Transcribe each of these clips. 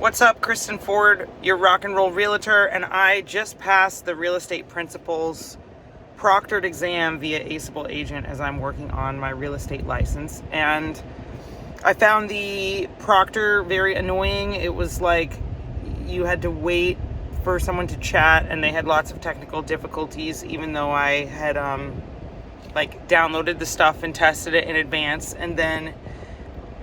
What's up, Kristen Ford, your rock and roll realtor, and I just passed the Real Estate Principles proctored exam via Aceable Agent as I'm working on my real estate license. And I found the proctor very annoying. It was like you had to wait for someone to chat, and they had lots of technical difficulties, even though I had downloaded the stuff and tested it in advance. And then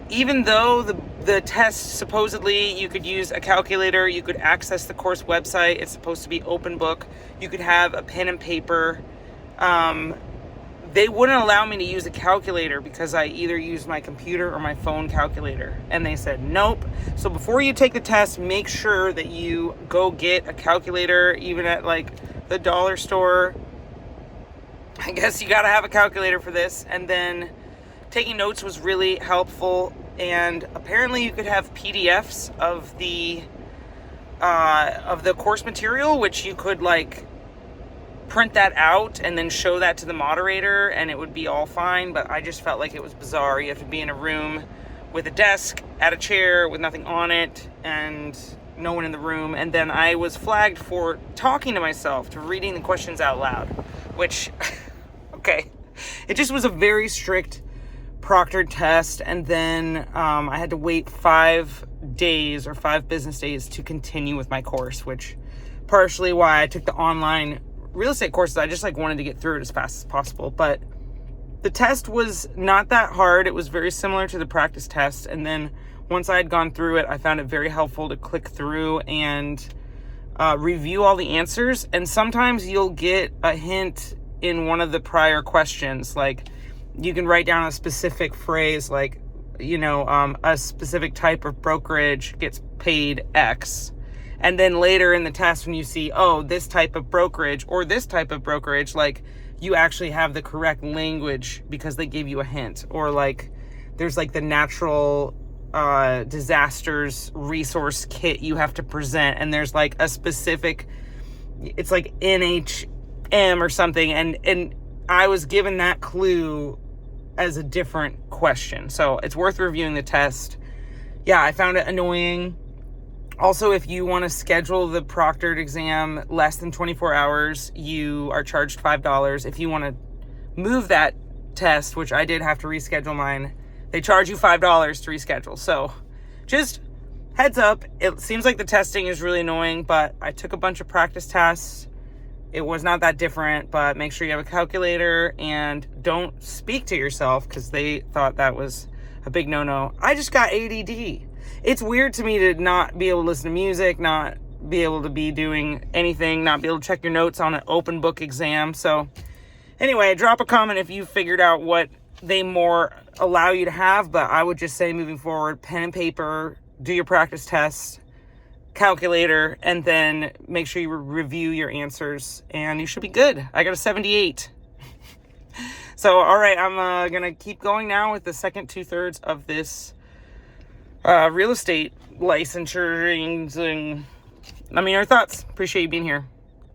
even though the test, supposedly you could use a calculator, you could access the course website, it's supposed to be open book, you could have a pen and paper, they wouldn't allow me to use a calculator because I either used my computer or my phone calculator. And they said, nope. So before you take the test, make sure that you go get a calculator, even at the dollar store. I guess you gotta have a calculator for this. And then taking notes was really helpful. And apparently you could have PDFs of the course material, which you could print that out and then show that to the moderator, and it would be all fine. But I just felt like it was bizarre. You have to be in a room with a desk at a chair with nothing on it and no one in the room. And then I was flagged for talking to myself, to reading the questions out loud, which okay, it just was a very strict proctored test. And then I had to wait 5 days or 5 business days to continue with my course, which partially why I took the online real estate courses. I just wanted to get through it as fast as possible. But the test was not that hard. It was very similar to the practice test. And then once I had gone through it, I found it very helpful to click through and review all the answers. And sometimes you'll get a hint in one of the prior questions. You can write down a specific phrase, a specific type of brokerage gets paid X. And then later in the test, when you see, this type of brokerage or this type of brokerage, you actually have the correct language because they gave you a hint. Or there's the natural disasters resource kit you have to present. And there's a specific, it's NHM or something. And I was given that clue as a different question. So it's worth reviewing the test. Yeah, I found it annoying. Also, if you want to schedule the proctored exam less than 24 hours, you are charged $5. If you want to move that test, which I did have to reschedule mine, they charge you $5 to reschedule. So just heads up, it seems like the testing is really annoying, but I took a bunch of practice tests. It was not that different, but make sure you have a calculator and don't speak to yourself because they thought that was a big no-no. I just got ADD. It's weird to me to not be able to listen to music, not be able to be doing anything, not be able to check your notes on an open book exam. So anyway, drop a comment if you figured out what they more allow you to have. But I would just say moving forward, pen and paper, do your practice tests, calculator, and then make sure you review your answers and you should be good. I got a 78. So, all right, I'm going to keep going now with the second 2/3 of this real estate licensure. Let me know your thoughts. Appreciate you being here.